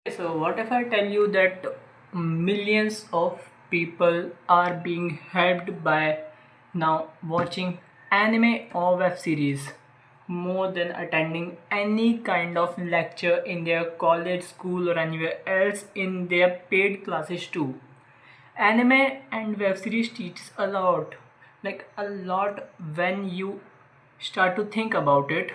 So, what if I tell you that millions of people are being helped by now watching anime or web series more than attending any kind of lecture in their college, school, or anywhere else in their paid classes too? Anime and web series teaches a lot, like a lot when you start to think about it.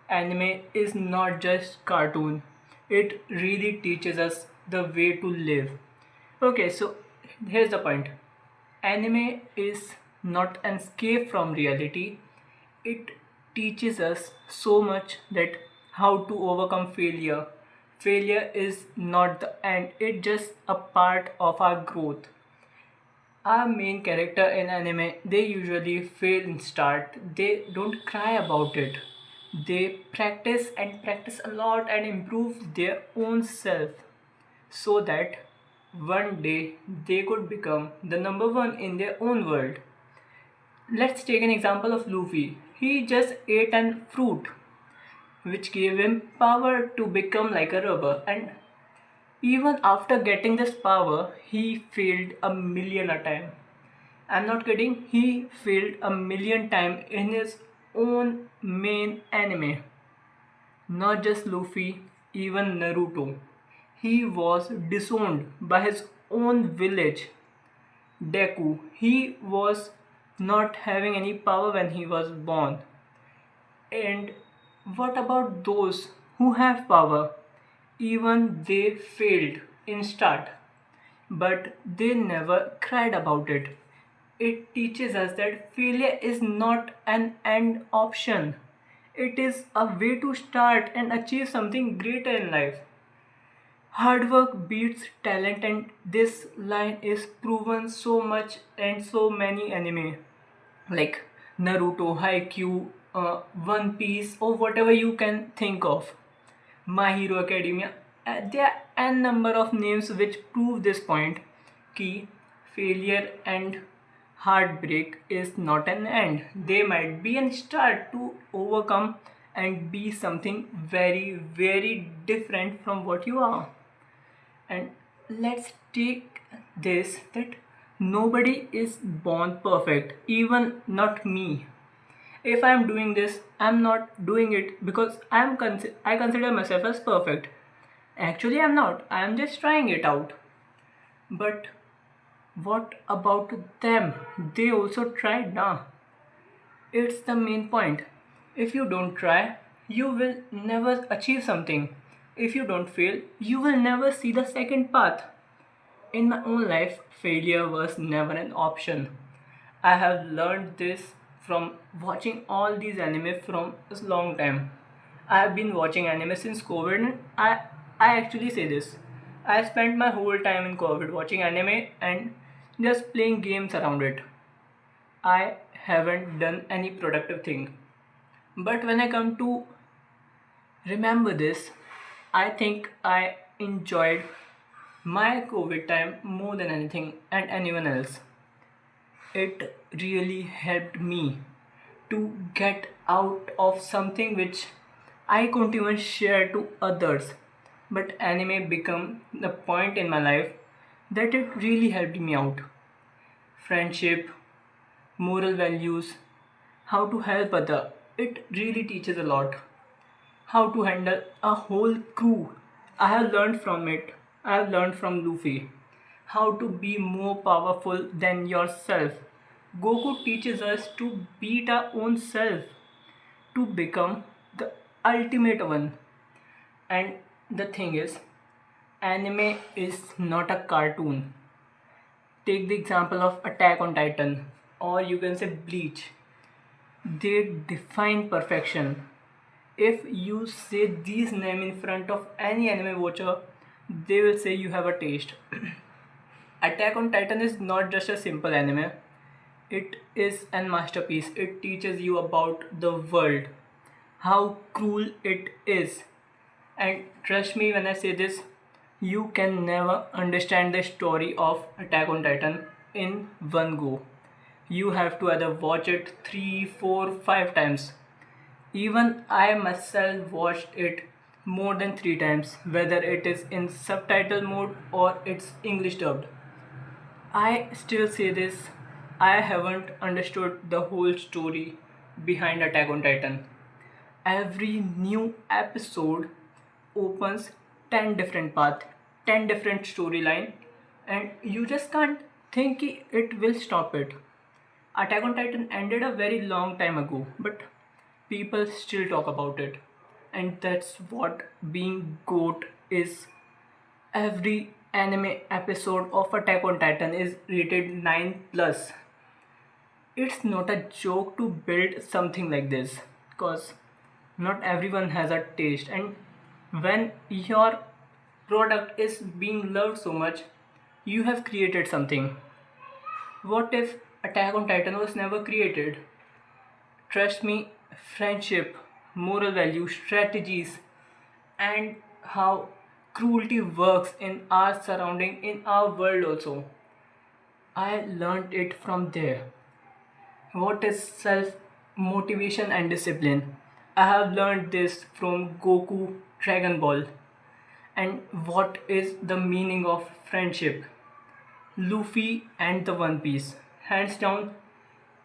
Anime is not just cartoon. It really teaches us the way to live. Okay, so here's the point. Anime is not an escape from reality. It teaches us so much that how to overcome failure. Failure is not the end, it's just a part of our growth. Our main character in anime, they usually fail in start. They don't cry about it. They practice and practice a lot and improve their own self so that one day they could become the number one in their own world. Let's take an example of Luffy. He just ate an fruit which gave him power to become like a rubber, and even after getting this power, he failed a million a time. I'm not kidding, he failed a million times in his own main anime. Not just Luffy, even Naruto. He was disowned by his own village. Deku, he was not having any power when he was born. And what about those who have power? Even they failed in start, but they never cried about it. It teaches us that failure is not an end option. It is a way to start and achieve something greater in life. Hard work beats talent, and this line is proven so much in so many anime like Naruto, Haikyuu, One Piece, or whatever you can think of. My Hero Academia. There are n number of names which prove this point. Key failure and heartbreak is not an end. They might be a start to overcome and be something very, very different from what you are. And let's take this that nobody is born perfect, even not me. If I'm doing this, I'm not doing it because I consider myself as perfect. Actually, I'm not. I'm just trying it out. But what about them? They also tried now. It's the main point. If you don't try, you will never achieve something. If you don't fail, you will never see the second path. In my own life, failure was never an option. I have learned this from watching all these anime from a long time. I have been watching anime since COVID, and I actually say this. I spent my whole time in COVID watching anime and just playing games around it. I haven't done any productive thing. But when I come to remember this, I think I enjoyed my COVID time more than anything and anyone else. It really helped me to get out of something which I couldn't even share to others. But anime became the point in my life that it really helped me out. Friendship, moral values, how to help other. It really teaches a lot. How to handle a whole crew. I have learned from it. I have learned from Luffy how to be more powerful than yourself. Goku teaches us to beat our own self to become the ultimate one. And the thing is, anime is not a cartoon. Take the example of Attack on Titan, or you can say Bleach. They define perfection. If you say these names in front of any anime watcher, they will say you have a taste. Attack on Titan is not just a simple anime, it is a masterpiece. It teaches you about the world, how cruel it is. And trust me when I say this, you can never understand the story of Attack on Titan in one go. You have to either watch it 3, 4, 5 times. Even I myself watched it more than 3 times, whether it is in subtitle mode or it's English dubbed. I still say this, I haven't understood the whole story behind Attack on Titan. Every new episode opens 10 different paths, 10 different storyline, and you just can't think it will stop it. Attack on Titan ended a very long time ago, but people still talk about it. And that's what being GOAT is. Every anime episode of Attack on Titan is rated 9 plus. It's not a joke to build something like this because not everyone has a taste, and when your product is being loved so much, you have created something. What if Attack on Titan was never created? Trust me, friendship, moral values, strategies, and how cruelty works in our surrounding, in our world also. I learned it from there. What is self motivation and discipline? I have learned this from Goku Dragon Ball. And what is the meaning of friendship? Luffy and the One Piece. Hands down,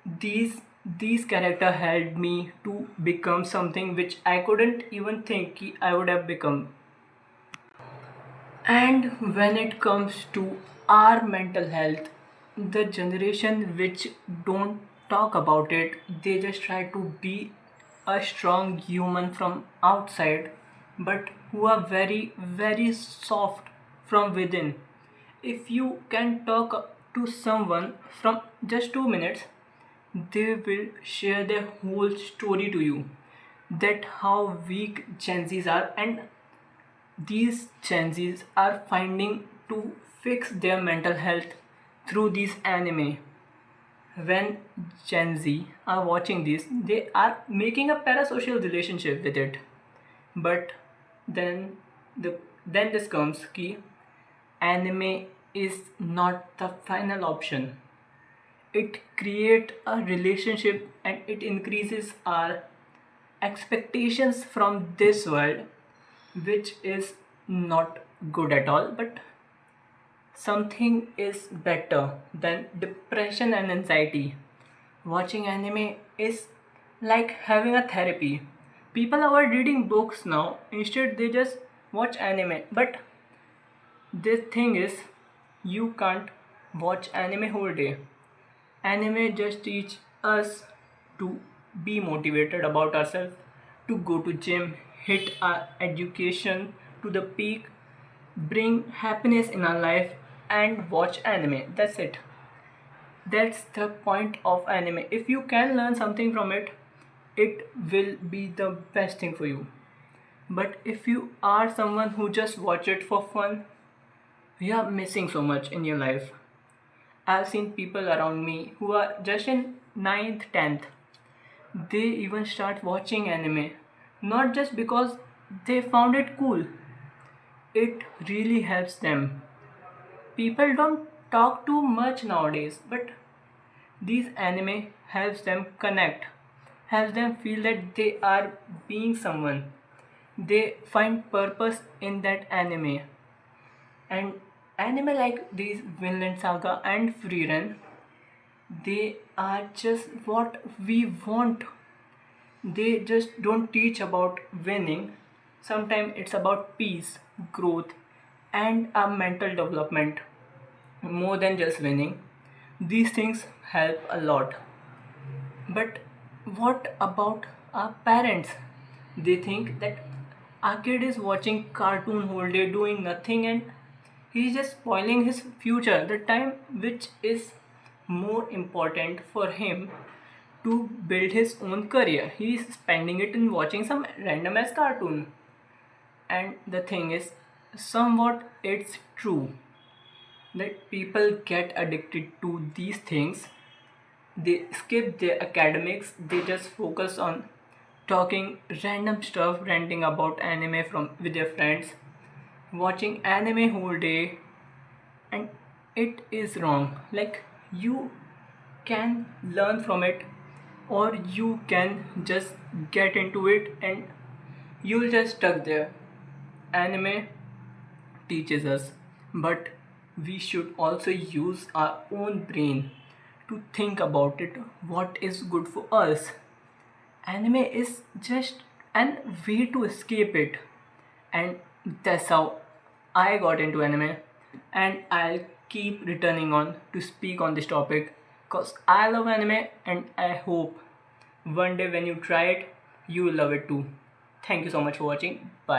these character helped me to become something which I couldn't even think I would have become. And when it comes to our mental health, the generation which don't talk about it, they just try to be a strong human from outside, but who are very, very soft from within. If you can talk to someone from just 2 minutes, they will share their whole story to you. That how weak Gen Zs are, and these Gen Zs are finding to fix their mental health through these anime. When Gen Z are watching this, they are making a parasocial relationship with it. But then the then this comes key, anime is not the final option. It creates a relationship and it increases our expectations from this world, which is not good at all, but something is better than depression and anxiety. Watching anime is like having a therapy. People avoid reading books now, instead, they just watch anime. But the thing is, you can't watch anime whole day. Anime just teach us to be motivated about ourselves, to go to gym, hit our education to the peak, bring happiness in our life, and watch anime. That's it. That's the point of anime. If you can learn something from it, it will be the best thing for you. But if you are someone who just watch it for fun, you are missing so much in your life. I've seen people around me who are just in ninth, 10th. They even start watching anime. Not just because they found it cool, it really helps them. People don't talk too much nowadays, but these anime helps them connect, helps them feel that they are being someone. They find purpose in that anime. And anime like these Vinland Saga and Frieren, they are just what we want. They just don't teach about winning. Sometimes it's about peace, growth, and a mental development more than just winning. These things help a lot. But what about our parents? They think that our kid is watching cartoon whole day doing nothing, and he's just spoiling his future, the time which is more important for him to build his own career. He is spending it in watching some random ass cartoon. And the thing is, somewhat it's true that people get addicted to these things. They skip their academics, they just focus on talking random stuff, ranting about anime from with their friends, watching anime whole day, and it is wrong. Like, you can learn from it, or you can just get into it and you'll just stuck there. anime teaches us, but we should also use our own brain to think about it, what is good for us. Anime is just an way to escape it, and that's how I got into anime, and I'll keep returning on to speak on this topic because I love anime, and I hope one day when you try it, you will love it too. Thank you so much for watching. Bye.